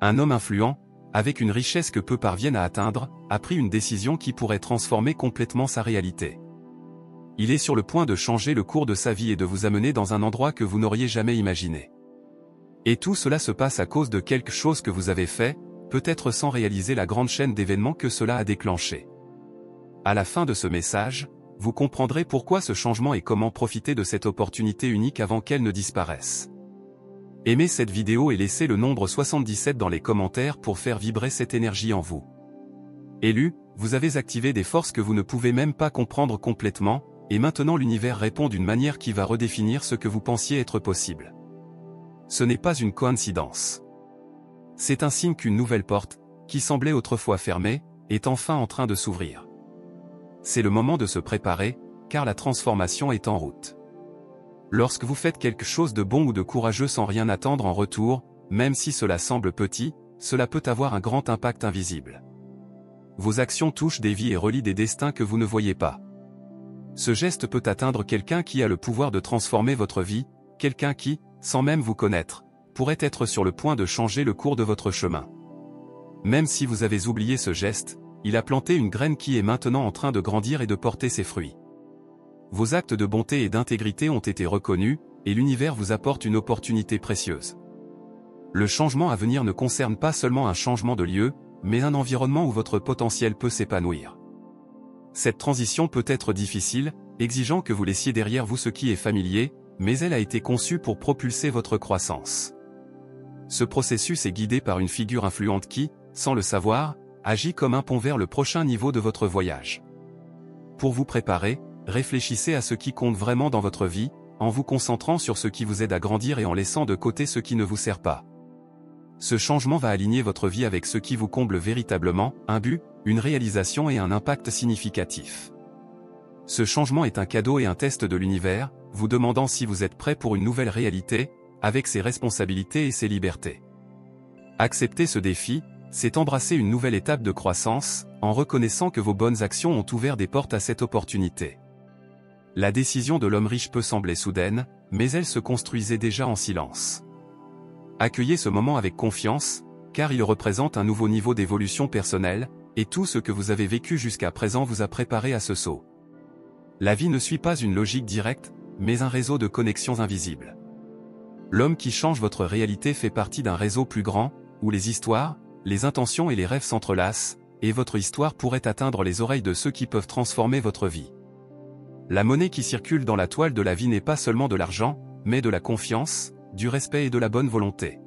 Un homme influent, avec une richesse que peu parviennent à atteindre, a pris une décision qui pourrait transformer complètement sa réalité. Il est sur le point de changer le cours de sa vie et de vous amener dans un endroit que vous n'auriez jamais imaginé. Et tout cela se passe à cause de quelque chose que vous avez fait, peut-être sans réaliser la grande chaîne d'événements que cela a déclenché. À la fin de ce message, vous comprendrez pourquoi ce changement et comment profiter de cette opportunité unique avant qu'elle ne disparaisse. Aimez cette vidéo et laissez le nombre 77 dans les commentaires pour faire vibrer cette énergie en vous. Élu, vous avez activé des forces que vous ne pouvez même pas comprendre complètement, et maintenant l'univers répond d'une manière qui va redéfinir ce que vous pensiez être possible. Ce n'est pas une coïncidence. C'est un signe qu'une nouvelle porte, qui semblait autrefois fermée, est enfin en train de s'ouvrir. C'est le moment de se préparer, car la transformation est en route. Lorsque vous faites quelque chose de bon ou de courageux sans rien attendre en retour, même si cela semble petit, cela peut avoir un grand impact invisible. Vos actions touchent des vies et relient des destins que vous ne voyez pas. Ce geste peut atteindre quelqu'un qui a le pouvoir de transformer votre vie, quelqu'un qui, sans même vous connaître, pourrait être sur le point de changer le cours de votre chemin. Même si vous avez oublié ce geste, il a planté une graine qui est maintenant en train de grandir et de porter ses fruits. Vos actes de bonté et d'intégrité ont été reconnus, et l'univers vous apporte une opportunité précieuse. Le changement à venir ne concerne pas seulement un changement de lieu, mais un environnement où votre potentiel peut s'épanouir. Cette transition peut être difficile, exigeant que vous laissiez derrière vous ce qui est familier, mais elle a été conçue pour propulser votre croissance. Ce processus est guidé par une figure influente qui, sans le savoir, agit comme un pont vers le prochain niveau de votre voyage. Pour vous préparer, réfléchissez à ce qui compte vraiment dans votre vie, en vous concentrant sur ce qui vous aide à grandir et en laissant de côté ce qui ne vous sert pas. Ce changement va aligner votre vie avec ce qui vous comble véritablement, un but, une réalisation et un impact significatif. Ce changement est un cadeau et un test de l'univers, vous demandant si vous êtes prêt pour une nouvelle réalité, avec ses responsabilités et ses libertés. Accepter ce défi, c'est embrasser une nouvelle étape de croissance, en reconnaissant que vos bonnes actions ont ouvert des portes à cette opportunité. La décision de l'homme riche peut sembler soudaine, mais elle se construisait déjà en silence. Accueillez ce moment avec confiance, car il représente un nouveau niveau d'évolution personnelle, et tout ce que vous avez vécu jusqu'à présent vous a préparé à ce saut. La vie ne suit pas une logique directe, mais un réseau de connexions invisibles. L'homme qui change votre réalité fait partie d'un réseau plus grand, où les histoires, les intentions et les rêves s'entrelacent, et votre histoire pourrait atteindre les oreilles de ceux qui peuvent transformer votre vie. La monnaie qui circule dans la toile de la vie n'est pas seulement de l'argent, mais de la confiance, du respect et de la bonne volonté.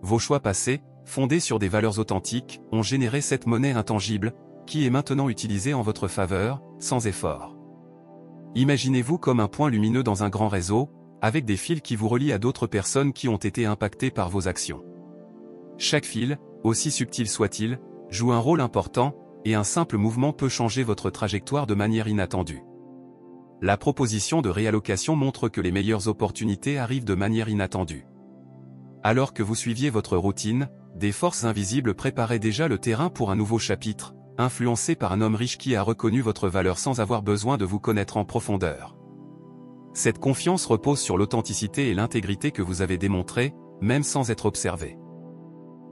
Vos choix passés, fondés sur des valeurs authentiques, ont généré cette monnaie intangible, qui est maintenant utilisée en votre faveur, sans effort. Imaginez-vous comme un point lumineux dans un grand réseau, avec des fils qui vous relient à d'autres personnes qui ont été impactées par vos actions. Chaque fil, aussi subtil soit-il, joue un rôle important, et un simple mouvement peut changer votre trajectoire de manière inattendue. La proposition de réallocation montre que les meilleures opportunités arrivent de manière inattendue. Alors que vous suiviez votre routine, des forces invisibles préparaient déjà le terrain pour un nouveau chapitre, influencé par un homme riche qui a reconnu votre valeur sans avoir besoin de vous connaître en profondeur. Cette confiance repose sur l'authenticité et l'intégrité que vous avez démontrées, même sans être observé.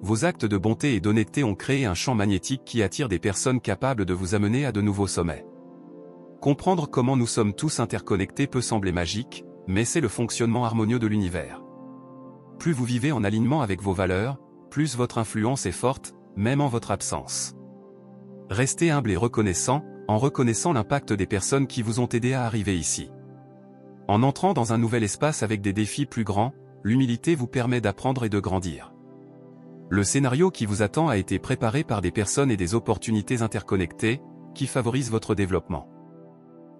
Vos actes de bonté et d'honnêteté ont créé un champ magnétique qui attire des personnes capables de vous amener à de nouveaux sommets. Comprendre comment nous sommes tous interconnectés peut sembler magique, mais c'est le fonctionnement harmonieux de l'univers. Plus vous vivez en alignement avec vos valeurs, plus votre influence est forte, même en votre absence. Restez humble et reconnaissant, en reconnaissant l'impact des personnes qui vous ont aidé à arriver ici. En entrant dans un nouvel espace avec des défis plus grands, l'humilité vous permet d'apprendre et de grandir. Le scénario qui vous attend a été préparé par des personnes et des opportunités interconnectées, qui favorisent votre développement.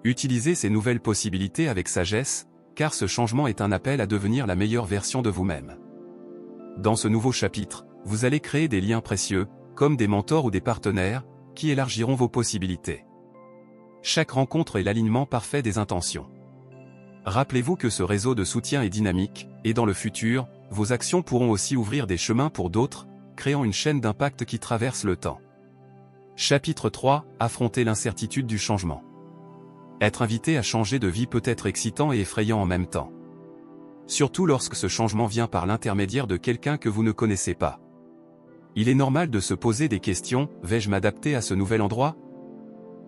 Utilisez ces nouvelles possibilités avec sagesse, car ce changement est un appel à devenir la meilleure version de vous-même. Dans ce nouveau chapitre, vous allez créer des liens précieux, comme des mentors ou des partenaires, qui élargiront vos possibilités. Chaque rencontre est l'alignement parfait des intentions. Rappelez-vous que ce réseau de soutien est dynamique, et dans le futur, vos actions pourront aussi ouvrir des chemins pour d'autres, créant une chaîne d'impact qui traverse le temps. Chapitre 3, affronter l'incertitude du changement. Être invité à changer de vie peut être excitant et effrayant en même temps. Surtout lorsque ce changement vient par l'intermédiaire de quelqu'un que vous ne connaissez pas. Il est normal de se poser des questions, vais-je m'adapter à ce nouvel endroit?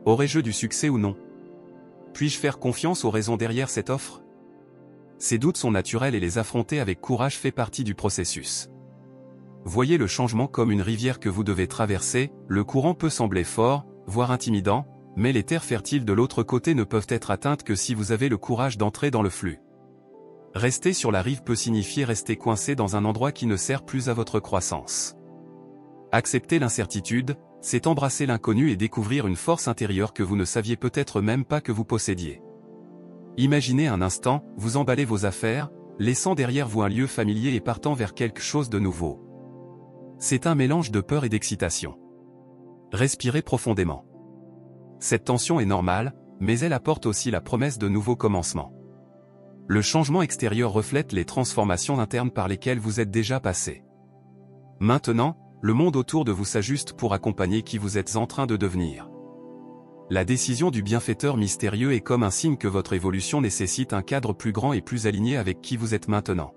Aurai-je du succès ou non? Puis-je faire confiance aux raisons derrière cette offre? Ces doutes sont naturels et les affronter avec courage fait partie du processus. Voyez le changement comme une rivière que vous devez traverser, le courant peut sembler fort, voire intimidant, mais les terres fertiles de l'autre côté ne peuvent être atteintes que si vous avez le courage d'entrer dans le flux. Rester sur la rive peut signifier rester coincé dans un endroit qui ne sert plus à votre croissance. Accepter l'incertitude, c'est embrasser l'inconnu et découvrir une force intérieure que vous ne saviez peut-être même pas que vous possédiez. Imaginez un instant, vous emballez vos affaires, laissant derrière vous un lieu familier et partant vers quelque chose de nouveau. C'est un mélange de peur et d'excitation. Respirez profondément. Cette tension est normale, mais elle apporte aussi la promesse de nouveaux commencements. Le changement extérieur reflète les transformations internes par lesquelles vous êtes déjà passé. Maintenant, le monde autour de vous s'ajuste pour accompagner qui vous êtes en train de devenir. La décision du bienfaiteur mystérieux est comme un signe que votre évolution nécessite un cadre plus grand et plus aligné avec qui vous êtes maintenant.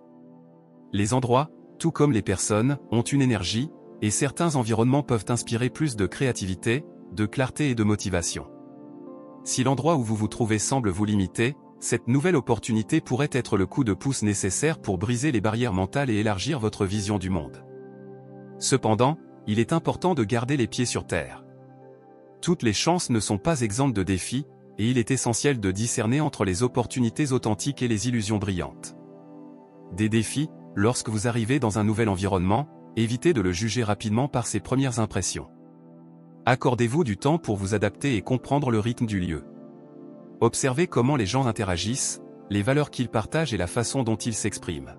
Les endroits, tout comme les personnes, ont une énergie, et certains environnements peuvent inspirer plus de créativité, de clarté et de motivation. Si l'endroit où vous vous trouvez semble vous limiter, cette nouvelle opportunité pourrait être le coup de pouce nécessaire pour briser les barrières mentales et élargir votre vision du monde. Cependant, il est important de garder les pieds sur terre. Toutes les chances ne sont pas exemptes de défis, et il est essentiel de discerner entre les opportunités authentiques et les illusions brillantes. Des défis, lorsque vous arrivez dans un nouvel environnement, évitez de le juger rapidement par ses premières impressions. Accordez-vous du temps pour vous adapter et comprendre le rythme du lieu. Observez comment les gens interagissent, les valeurs qu'ils partagent et la façon dont ils s'expriment.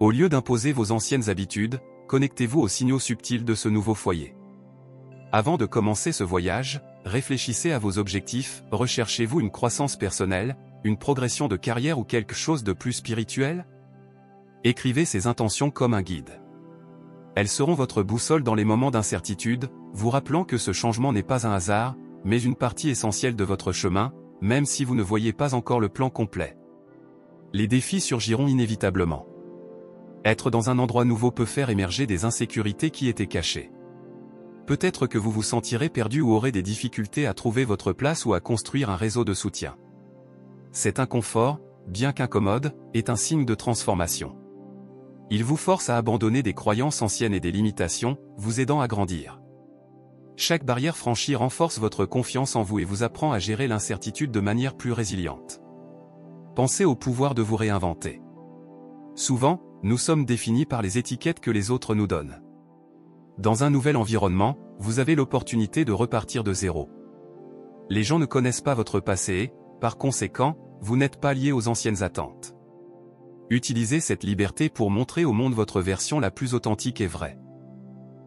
Au lieu d'imposer vos anciennes habitudes, connectez-vous aux signaux subtils de ce nouveau foyer. Avant de commencer ce voyage, réfléchissez à vos objectifs, recherchez-vous une croissance personnelle, une progression de carrière ou quelque chose de plus spirituel? Écrivez ces intentions comme un guide. Elles seront votre boussole dans les moments d'incertitude, vous rappelant que ce changement n'est pas un hasard, mais une partie essentielle de votre chemin, même si vous ne voyez pas encore le plan complet. Les défis surgiront inévitablement. Être dans un endroit nouveau peut faire émerger des insécurités qui étaient cachées. Peut-être que vous vous sentirez perdu ou aurez des difficultés à trouver votre place ou à construire un réseau de soutien. Cet inconfort, bien qu'incommode, est un signe de transformation. Il vous force à abandonner des croyances anciennes et des limitations, vous aidant à grandir. Chaque barrière franchie renforce votre confiance en vous et vous apprend à gérer l'incertitude de manière plus résiliente. Pensez au pouvoir de vous réinventer. Souvent, nous sommes définis par les étiquettes que les autres nous donnent. Dans un nouvel environnement, vous avez l'opportunité de repartir de zéro. Les gens ne connaissent pas votre passé et, par conséquent, vous n'êtes pas lié aux anciennes attentes. Utilisez cette liberté pour montrer au monde votre version la plus authentique et vraie.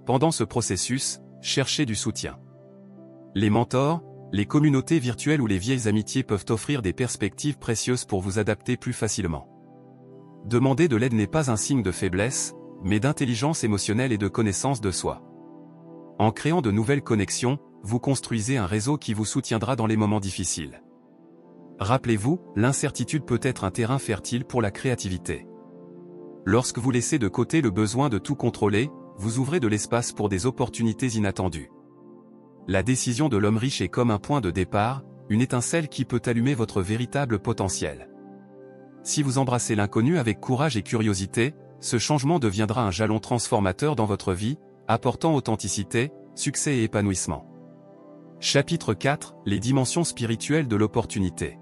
Pendant ce processus, cherchez du soutien. Les mentors, les communautés virtuelles ou les vieilles amitiés peuvent offrir des perspectives précieuses pour vous adapter plus facilement. Demander de l'aide n'est pas un signe de faiblesse, mais d'intelligence émotionnelle et de connaissance de soi. En créant de nouvelles connexions, vous construisez un réseau qui vous soutiendra dans les moments difficiles. Rappelez-vous, l'incertitude peut être un terrain fertile pour la créativité. Lorsque vous laissez de côté le besoin de tout contrôler, vous ouvrez de l'espace pour des opportunités inattendues. La décision de l'homme riche est comme un point de départ, une étincelle qui peut allumer votre véritable potentiel. Si vous embrassez l'inconnu avec courage et curiosité, ce changement deviendra un jalon transformateur dans votre vie, apportant authenticité, succès et épanouissement. Chapitre 4 – Les dimensions spirituelles de l'opportunité.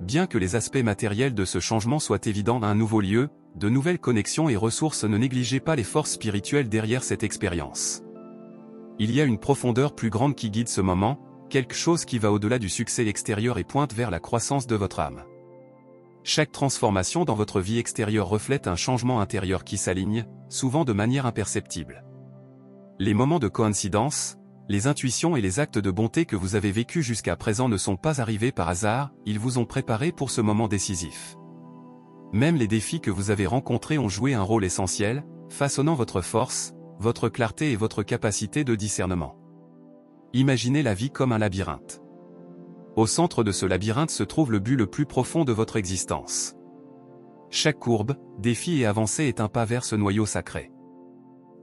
Bien que les aspects matériels de ce changement soient évidents à un nouveau lieu, de nouvelles connexions et ressources, ne négligez pas les forces spirituelles derrière cette expérience. Il y a une profondeur plus grande qui guide ce moment, quelque chose qui va au-delà du succès extérieur et pointe vers la croissance de votre âme. Chaque transformation dans votre vie extérieure reflète un changement intérieur qui s'aligne, souvent de manière imperceptible. Les moments de coïncidence, les intuitions et les actes de bonté que vous avez vécus jusqu'à présent ne sont pas arrivés par hasard, ils vous ont préparé pour ce moment décisif. Même les défis que vous avez rencontrés ont joué un rôle essentiel, façonnant votre force, votre clarté et votre capacité de discernement. Imaginez la vie comme un labyrinthe. Au centre de ce labyrinthe se trouve le but le plus profond de votre existence. Chaque courbe, défi et avancée est un pas vers ce noyau sacré.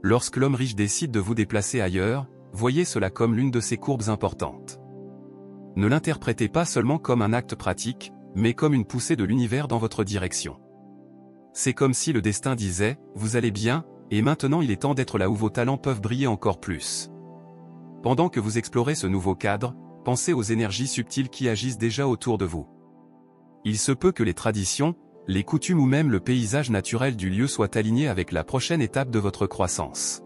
lorsque l'homme riche décide de vous déplacer ailleurs, voyez cela comme l'une de ces courbes importantes. Ne l'interprétez pas seulement comme un acte pratique, mais comme une poussée de l'univers dans votre direction. C'est comme si le destin disait, vous allez bien, et maintenant il est temps d'être là où vos talents peuvent briller encore plus. Pendant que vous explorez ce nouveau cadre, pensez aux énergies subtiles qui agissent déjà autour de vous. Il se peut que les traditions, les coutumes ou même le paysage naturel du lieu soient alignés avec la prochaine étape de votre croissance.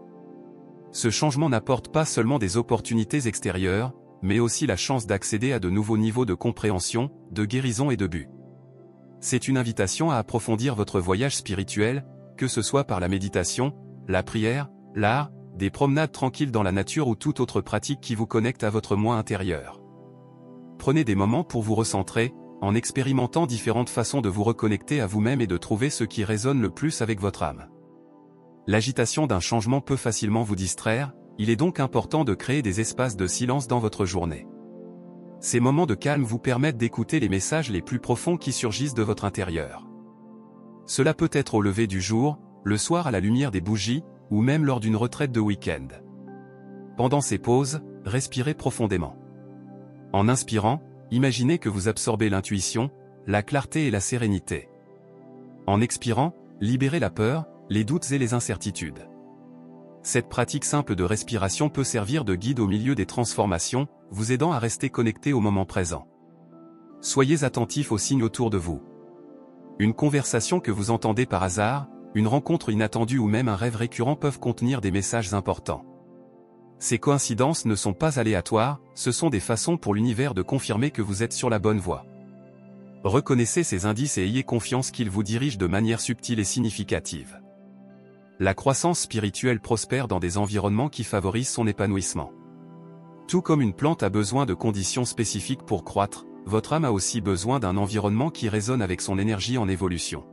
Ce changement n'apporte pas seulement des opportunités extérieures, mais aussi la chance d'accéder à de nouveaux niveaux de compréhension, de guérison et de but. C'est une invitation à approfondir votre voyage spirituel, que ce soit par la méditation, la prière, l'art, des promenades tranquilles dans la nature ou toute autre pratique qui vous connecte à votre moi intérieur. Prenez des moments pour vous recentrer, en expérimentant différentes façons de vous reconnecter à vous-même et de trouver ce qui résonne le plus avec votre âme. L'agitation d'un changement peut facilement vous distraire, il est donc important de créer des espaces de silence dans votre journée. Ces moments de calme vous permettent d'écouter les messages les plus profonds qui surgissent de votre intérieur. Cela peut être au lever du jour, le soir à la lumière des bougies, ou même lors d'une retraite de week-end. Pendant ces pauses, respirez profondément. En inspirant, imaginez que vous absorbez l'intuition, la clarté et la sérénité. En expirant, libérez la peur, les doutes et les incertitudes. Cette pratique simple de respiration peut servir de guide au milieu des transformations, vous aidant à rester connecté au moment présent. Soyez attentif aux signes autour de vous. Une conversation que vous entendez par hasard, une rencontre inattendue ou même un rêve récurrent peuvent contenir des messages importants. Ces coïncidences ne sont pas aléatoires, ce sont des façons pour l'univers de confirmer que vous êtes sur la bonne voie. Reconnaissez ces indices et ayez confiance qu'ils vous dirigent de manière subtile et significative. La croissance spirituelle prospère dans des environnements qui favorisent son épanouissement. Tout comme une plante a besoin de conditions spécifiques pour croître, votre âme a aussi besoin d'un environnement qui résonne avec son énergie en évolution.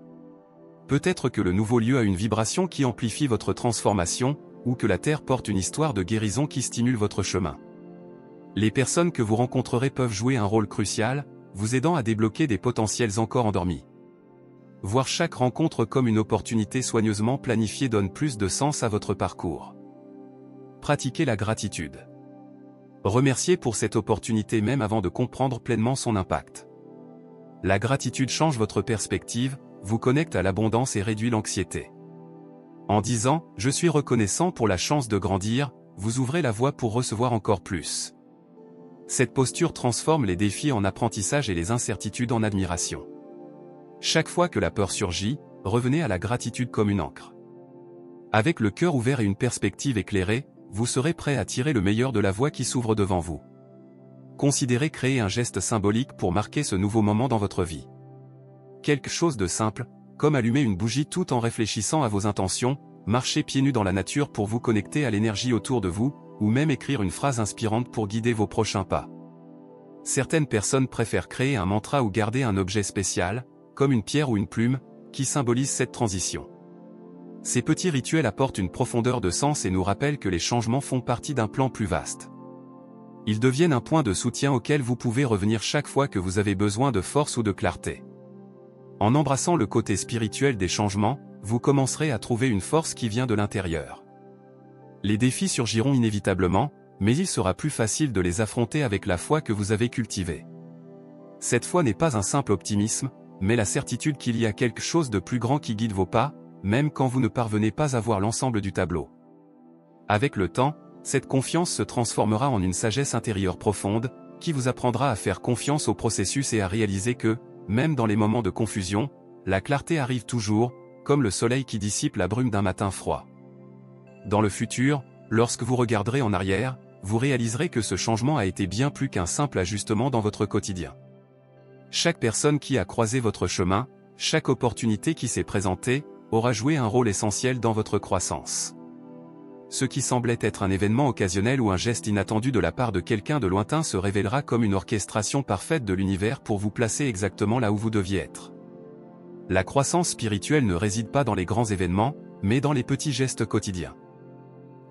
Peut-être que le nouveau lieu a une vibration qui amplifie votre transformation, ou que la Terre porte une histoire de guérison qui stimule votre chemin. Les personnes que vous rencontrerez peuvent jouer un rôle crucial, vous aidant à débloquer des potentiels encore endormis. Voir chaque rencontre comme une opportunité soigneusement planifiée donne plus de sens à votre parcours. Pratiquez la gratitude. Remerciez pour cette opportunité même avant de comprendre pleinement son impact. La gratitude change votre perspective, vous connecte à l'abondance et réduit l'anxiété. En disant « Je suis reconnaissant pour la chance de grandir », vous ouvrez la voie pour recevoir encore plus. Cette posture transforme les défis en apprentissage et les incertitudes en admiration. Chaque fois que la peur surgit, revenez à la gratitude comme une encre. Avec le cœur ouvert et une perspective éclairée, vous serez prêt à tirer le meilleur de la voie qui s'ouvre devant vous. Considérez créer un geste symbolique pour marquer ce nouveau moment dans votre vie. Quelque chose de simple, comme allumer une bougie tout en réfléchissant à vos intentions, marcher pieds nus dans la nature pour vous connecter à l'énergie autour de vous, ou même écrire une phrase inspirante pour guider vos prochains pas. Certaines personnes préfèrent créer un mantra ou garder un objet spécial, comme une pierre ou une plume, qui symbolise cette transition. Ces petits rituels apportent une profondeur de sens et nous rappellent que les changements font partie d'un plan plus vaste. Ils deviennent un point de soutien auquel vous pouvez revenir chaque fois que vous avez besoin de force ou de clarté. En embrassant le côté spirituel des changements, vous commencerez à trouver une force qui vient de l'intérieur. Les défis surgiront inévitablement, mais il sera plus facile de les affronter avec la foi que vous avez cultivée. Cette foi n'est pas un simple optimisme, mais la certitude qu'il y a quelque chose de plus grand qui guide vos pas, même quand vous ne parvenez pas à voir l'ensemble du tableau. Avec le temps, cette confiance se transformera en une sagesse intérieure profonde, qui vous apprendra à faire confiance au processus et à réaliser que, même dans les moments de confusion, la clarté arrive toujours, comme le soleil qui dissipe la brume d'un matin froid. Dans le futur, lorsque vous regarderez en arrière, vous réaliserez que ce changement a été bien plus qu'un simple ajustement dans votre quotidien. Chaque personne qui a croisé votre chemin, chaque opportunité qui s'est présentée, aura joué un rôle essentiel dans votre croissance. Ce qui semblait être un événement occasionnel ou un geste inattendu de la part de quelqu'un de lointain se révélera comme une orchestration parfaite de l'univers pour vous placer exactement là où vous deviez être. La croissance spirituelle ne réside pas dans les grands événements, mais dans les petits gestes quotidiens.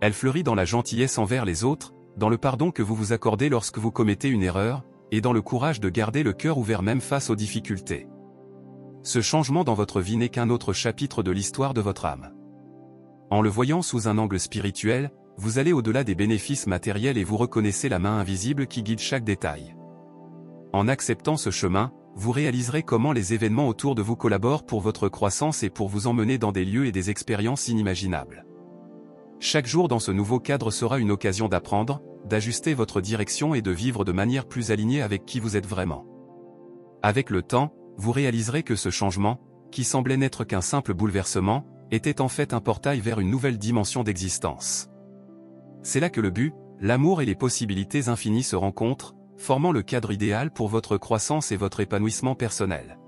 Elle fleurit dans la gentillesse envers les autres, dans le pardon que vous vous accordez lorsque vous commettez une erreur, et dans le courage de garder le cœur ouvert même face aux difficultés. Ce changement dans votre vie n'est qu'un autre chapitre de l'histoire de votre âme. En le voyant sous un angle spirituel, vous allez au-delà des bénéfices matériels et vous reconnaissez la main invisible qui guide chaque détail. En acceptant ce chemin, vous réaliserez comment les événements autour de vous collaborent pour votre croissance et pour vous emmener dans des lieux et des expériences inimaginables. Chaque jour dans ce nouveau cadre sera une occasion d'apprendre, d'ajuster votre direction et de vivre de manière plus alignée avec qui vous êtes vraiment. Avec le temps, vous réaliserez que ce changement, qui semblait n'être qu'un simple bouleversement, était en fait un portail vers une nouvelle dimension d'existence. C'est là que le but, l'amour et les possibilités infinies se rencontrent, formant le cadre idéal pour votre croissance et votre épanouissement personnel.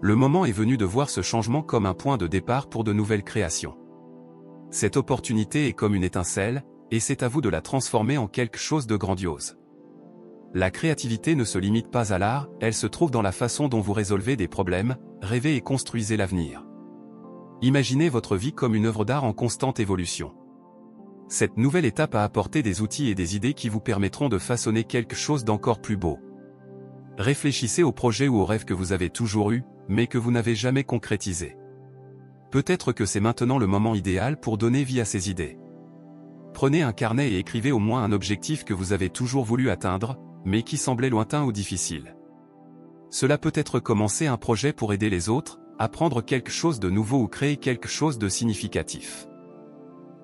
Le moment est venu de voir ce changement comme un point de départ pour de nouvelles créations. Cette opportunité est comme une étincelle, et c'est à vous de la transformer en quelque chose de grandiose. La créativité ne se limite pas à l'art, elle se trouve dans la façon dont vous résolvez des problèmes, rêvez et construisez l'avenir. Imaginez votre vie comme une œuvre d'art en constante évolution. Cette nouvelle étape a apporté des outils et des idées qui vous permettront de façonner quelque chose d'encore plus beau. Réfléchissez aux projets ou aux rêves que vous avez toujours eus, mais que vous n'avez jamais concrétisés. Peut-être que c'est maintenant le moment idéal pour donner vie à ces idées. Prenez un carnet et écrivez au moins un objectif que vous avez toujours voulu atteindre, mais qui semblait lointain ou difficile. Cela peut être commencer un projet pour aider les autres, apprendre quelque chose de nouveau ou créer quelque chose de significatif.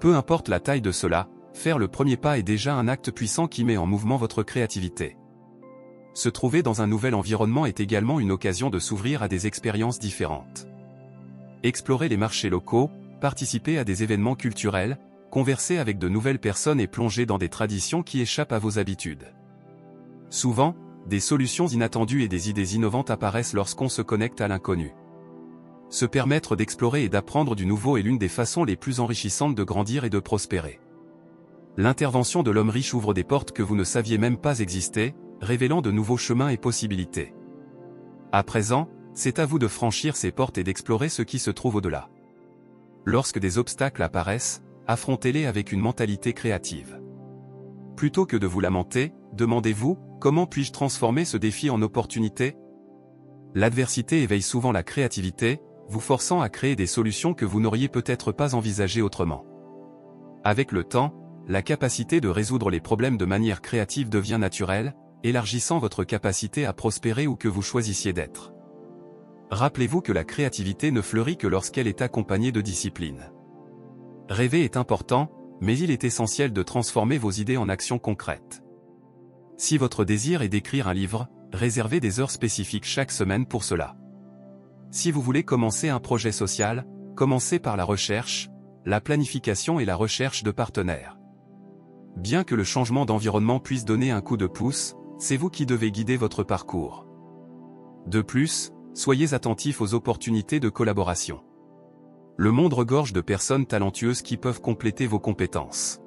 Peu importe la taille de cela, faire le premier pas est déjà un acte puissant qui met en mouvement votre créativité. Se trouver dans un nouvel environnement est également une occasion de s'ouvrir à des expériences différentes. Explorer les marchés locaux, participer à des événements culturels, converser avec de nouvelles personnes et plonger dans des traditions qui échappent à vos habitudes. Souvent, des solutions inattendues et des idées innovantes apparaissent lorsqu'on se connecte à l'inconnu. Se permettre d'explorer et d'apprendre du nouveau est l'une des façons les plus enrichissantes de grandir et de prospérer. L'intervention de l'homme riche ouvre des portes que vous ne saviez même pas exister, révélant de nouveaux chemins et possibilités. À présent, c'est à vous de franchir ces portes et d'explorer ce qui se trouve au-delà. Lorsque des obstacles apparaissent, affrontez-les avec une mentalité créative. Plutôt que de vous lamenter, demandez-vous, comment puis-je transformer ce défi en opportunité ? L'adversité éveille souvent la créativité, vous forçant à créer des solutions que vous n'auriez peut-être pas envisagées autrement. Avec le temps, la capacité de résoudre les problèmes de manière créative devient naturelle, élargissant votre capacité à prospérer où que vous choisissiez d'être. Rappelez-vous que la créativité ne fleurit que lorsqu'elle est accompagnée de discipline. Rêver est important, mais il est essentiel de transformer vos idées en actions concrètes. Si votre désir est d'écrire un livre, réservez des heures spécifiques chaque semaine pour cela. Si vous voulez commencer un projet social, commencez par la recherche, la planification et la recherche de partenaires. Bien que le changement d'environnement puisse donner un coup de pouce, c'est vous qui devez guider votre parcours. De plus, soyez attentifs aux opportunités de collaboration. Le monde regorge de personnes talentueuses qui peuvent compléter vos compétences.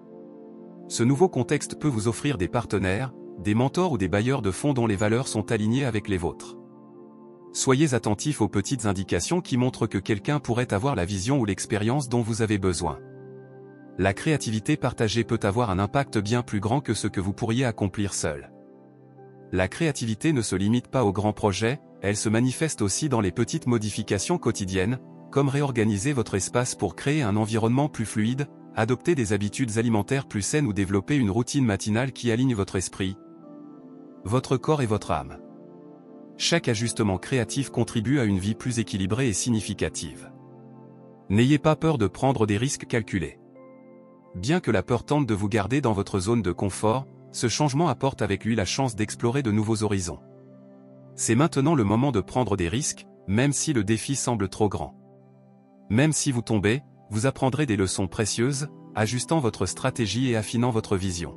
Ce nouveau contexte peut vous offrir des partenaires, des mentors ou des bailleurs de fonds dont les valeurs sont alignées avec les vôtres. Soyez attentifs aux petites indications qui montrent que quelqu'un pourrait avoir la vision ou l'expérience dont vous avez besoin. La créativité partagée peut avoir un impact bien plus grand que ce que vous pourriez accomplir seul. La créativité ne se limite pas aux grands projets, elle se manifeste aussi dans les petites modifications quotidiennes, comme réorganiser votre espace pour créer un environnement plus fluide, adopter des habitudes alimentaires plus saines ou développer une routine matinale qui aligne votre esprit, votre corps et votre âme. Chaque ajustement créatif contribue à une vie plus équilibrée et significative. N'ayez pas peur de prendre des risques calculés. Bien que la peur tente de vous garder dans votre zone de confort, ce changement apporte avec lui la chance d'explorer de nouveaux horizons. C'est maintenant le moment de prendre des risques, même si le défi semble trop grand. Même si vous tombez, vous apprendrez des leçons précieuses, ajustant votre stratégie et affinant votre vision.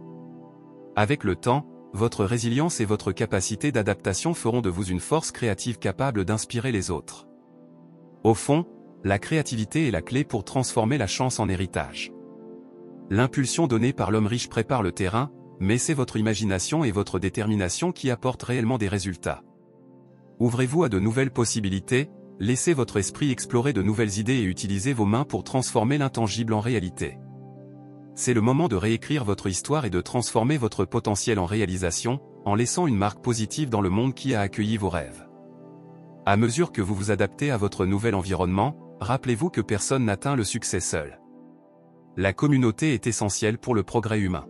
Avec le temps, votre résilience et votre capacité d'adaptation feront de vous une force créative capable d'inspirer les autres. Au fond, la créativité est la clé pour transformer la chance en héritage. L'impulsion donnée par l'homme riche prépare le terrain, mais c'est votre imagination et votre détermination qui apportent réellement des résultats. Ouvrez-vous à de nouvelles possibilités, laissez votre esprit explorer de nouvelles idées et utilisez vos mains pour transformer l'intangible en réalité. C'est le moment de réécrire votre histoire et de transformer votre potentiel en réalisation, en laissant une marque positive dans le monde qui a accueilli vos rêves. À mesure que vous vous adaptez à votre nouvel environnement, rappelez-vous que personne n'atteint le succès seul. La communauté est essentielle pour le progrès humain.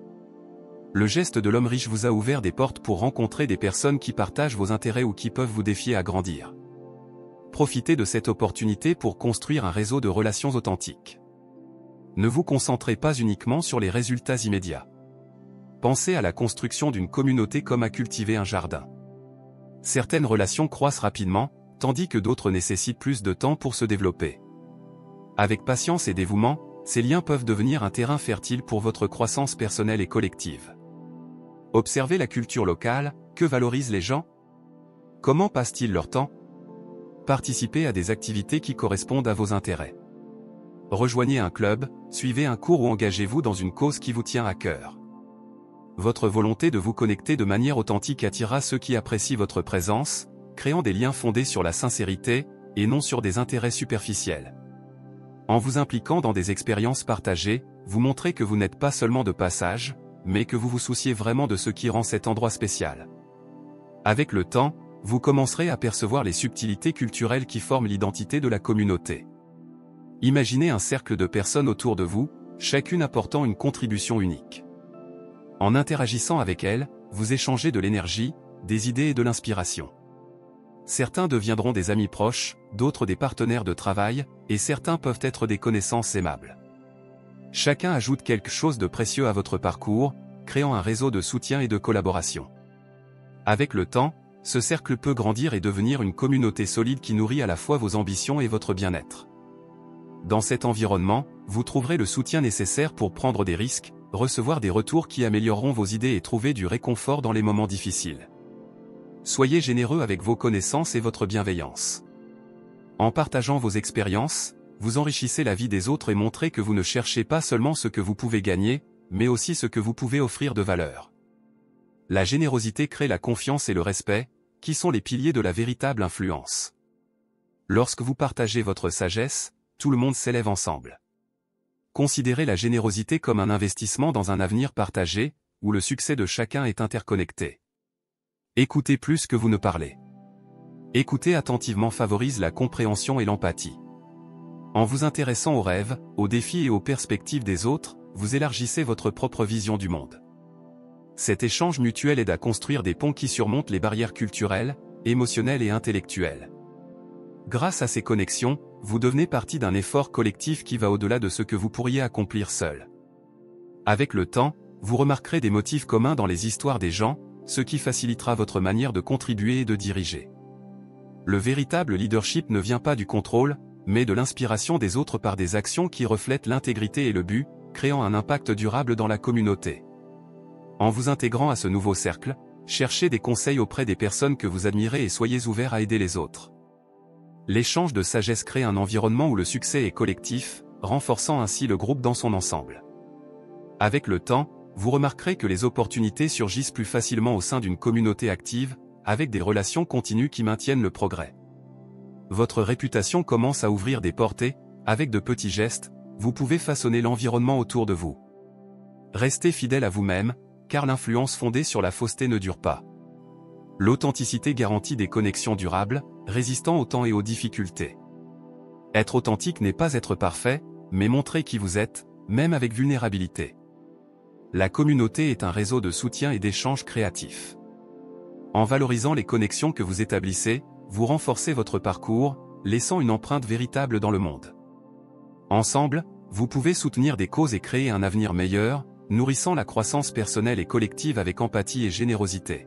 Le geste de l'homme riche vous a ouvert des portes pour rencontrer des personnes qui partagent vos intérêts ou qui peuvent vous défier à grandir. Profitez de cette opportunité pour construire un réseau de relations authentiques. Ne vous concentrez pas uniquement sur les résultats immédiats. Pensez à la construction d'une communauté comme à cultiver un jardin. Certaines relations croissent rapidement, tandis que d'autres nécessitent plus de temps pour se développer. Avec patience et dévouement, ces liens peuvent devenir un terrain fertile pour votre croissance personnelle et collective. Observez la culture locale, que valorisent les gens? Comment passent-ils leur temps? Participez à des activités qui correspondent à vos intérêts. Rejoignez un club, suivez un cours ou engagez-vous dans une cause qui vous tient à cœur. Votre volonté de vous connecter de manière authentique attirera ceux qui apprécient votre présence, créant des liens fondés sur la sincérité, et non sur des intérêts superficiels. En vous impliquant dans des expériences partagées, vous montrez que vous n'êtes pas seulement de passage, mais que vous vous souciez vraiment de ce qui rend cet endroit spécial. Avec le temps, vous commencerez à percevoir les subtilités culturelles qui forment l'identité de la communauté. Imaginez un cercle de personnes autour de vous, chacune apportant une contribution unique. En interagissant avec elles, vous échangez de l'énergie, des idées et de l'inspiration. Certains deviendront des amis proches, d'autres des partenaires de travail, et certains peuvent être des connaissances aimables. Chacun ajoute quelque chose de précieux à votre parcours, créant un réseau de soutien et de collaboration. Avec le temps, ce cercle peut grandir et devenir une communauté solide qui nourrit à la fois vos ambitions et votre bien-être. Dans cet environnement, vous trouverez le soutien nécessaire pour prendre des risques, recevoir des retours qui amélioreront vos idées et trouver du réconfort dans les moments difficiles. Soyez généreux avec vos connaissances et votre bienveillance. En partageant vos expériences, vous enrichissez la vie des autres et montrez que vous ne cherchez pas seulement ce que vous pouvez gagner, mais aussi ce que vous pouvez offrir de valeur. La générosité crée la confiance et le respect, qui sont les piliers de la véritable influence. Lorsque vous partagez votre sagesse, tout le monde s'élève ensemble. Considérez la générosité comme un investissement dans un avenir partagé, où le succès de chacun est interconnecté. Écoutez plus que vous ne parlez. Écouter attentivement favorise la compréhension et l'empathie. En vous intéressant aux rêves, aux défis et aux perspectives des autres, vous élargissez votre propre vision du monde. Cet échange mutuel aide à construire des ponts qui surmontent les barrières culturelles, émotionnelles et intellectuelles. Grâce à ces connexions, vous devenez partie d'un effort collectif qui va au-delà de ce que vous pourriez accomplir seul. Avec le temps, vous remarquerez des motifs communs dans les histoires des gens, ce qui facilitera votre manière de contribuer et de diriger. Le véritable leadership ne vient pas du contrôle, mais de l'inspiration des autres par des actions qui reflètent l'intégrité et le but, créant un impact durable dans la communauté. En vous intégrant à ce nouveau cercle, cherchez des conseils auprès des personnes que vous admirez et soyez ouverts à aider les autres. L'échange de sagesse crée un environnement où le succès est collectif, renforçant ainsi le groupe dans son ensemble. Avec le temps, vous remarquerez que les opportunités surgissent plus facilement au sein d'une communauté active, avec des relations continues qui maintiennent le progrès. Votre réputation commence à ouvrir des portées, avec de petits gestes, vous pouvez façonner l'environnement autour de vous. Restez fidèle à vous-même, car l'influence fondée sur la fausseté ne dure pas. L'authenticité garantit des connexions durables, résistant au temps et aux difficultés. Être authentique n'est pas être parfait, mais montrer qui vous êtes, même avec vulnérabilité. La communauté est un réseau de soutien et d'échanges créatifs. En valorisant les connexions que vous établissez, vous renforcez votre parcours, laissant une empreinte véritable dans le monde. Ensemble, vous pouvez soutenir des causes et créer un avenir meilleur, nourrissant la croissance personnelle et collective avec empathie et générosité.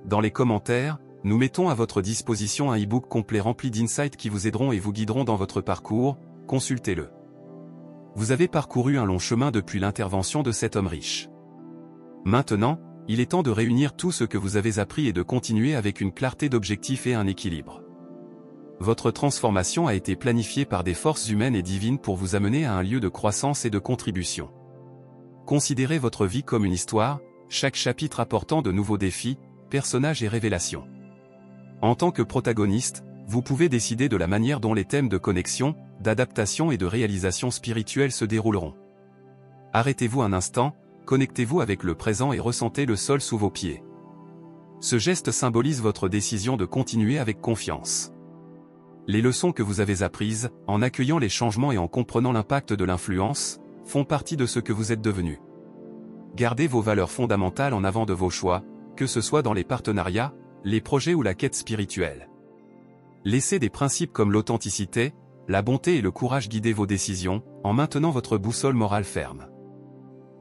Dans les commentaires, nous mettons à votre disposition un e-book complet rempli d'insights qui vous aideront et vous guideront dans votre parcours, consultez-le. Vous avez parcouru un long chemin depuis l'intervention de cet homme riche. Maintenant, il est temps de réunir tout ce que vous avez appris et de continuer avec une clarté d'objectifs et un équilibre. Votre transformation a été planifiée par des forces humaines et divines pour vous amener à un lieu de croissance et de contribution. Considérez votre vie comme une histoire, chaque chapitre apportant de nouveaux défis, personnages et révélations. En tant que protagoniste, vous pouvez décider de la manière dont les thèmes de connexion, d'adaptation et de réalisation spirituelle se dérouleront. Arrêtez-vous un instant, connectez-vous avec le présent et ressentez le sol sous vos pieds. Ce geste symbolise votre décision de continuer avec confiance. Les leçons que vous avez apprises, en accueillant les changements et en comprenant l'impact de l'influence, font partie de ce que vous êtes devenu. Gardez vos valeurs fondamentales en avant de vos choix, que ce soit dans les partenariats, les projets ou la quête spirituelle. Laissez des principes comme l'authenticité, la bonté et le courage guider vos décisions, en maintenant votre boussole morale ferme.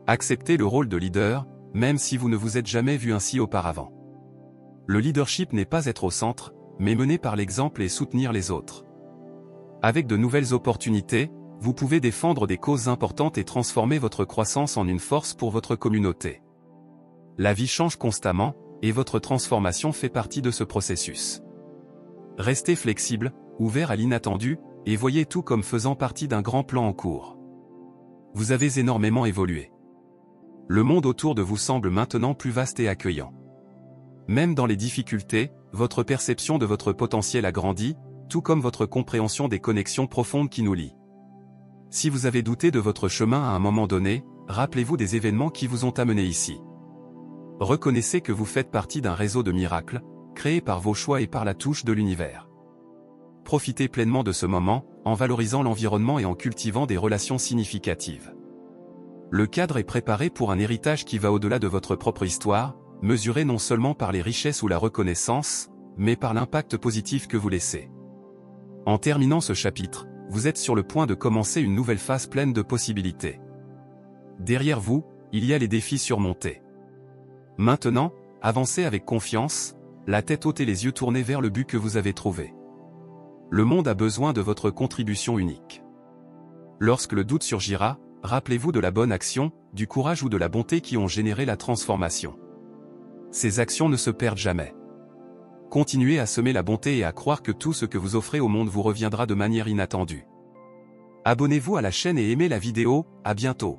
Acceptez le rôle de leader, même si vous ne vous êtes jamais vu ainsi auparavant. Le leadership n'est pas être au centre, mais mener par l'exemple et soutenir les autres. Avec de nouvelles opportunités, vous pouvez défendre des causes importantes et transformer votre croissance en une force pour votre communauté. La vie change constamment, et votre transformation fait partie de ce processus. Restez flexible, ouvert à l'inattendu, et voyez tout comme faisant partie d'un grand plan en cours. Vous avez énormément évolué. Le monde autour de vous semble maintenant plus vaste et accueillant. Même dans les difficultés, votre perception de votre potentiel a grandi, tout comme votre compréhension des connexions profondes qui nous lient. Si vous avez douté de votre chemin à un moment donné, rappelez-vous des événements qui vous ont amené ici. Reconnaissez que vous faites partie d'un réseau de miracles, créé par vos choix et par la touche de l'univers. Profitez pleinement de ce moment, en valorisant l'environnement et en cultivant des relations significatives. Le cadre est préparé pour un héritage qui va au-delà de votre propre histoire, mesuré non seulement par les richesses ou la reconnaissance, mais par l'impact positif que vous laissez. En terminant ce chapitre, vous êtes sur le point de commencer une nouvelle phase pleine de possibilités. Derrière vous, il y a les défis surmontés. Maintenant, avancez avec confiance, la tête haute et les yeux tournés vers le but que vous avez trouvé. Le monde a besoin de votre contribution unique. Lorsque le doute surgira, rappelez-vous de la bonne action, du courage ou de la bonté qui ont généré la transformation. Ces actions ne se perdent jamais. Continuez à semer la bonté et à croire que tout ce que vous offrez au monde vous reviendra de manière inattendue. Abonnez-vous à la chaîne et aimez la vidéo, à bientôt.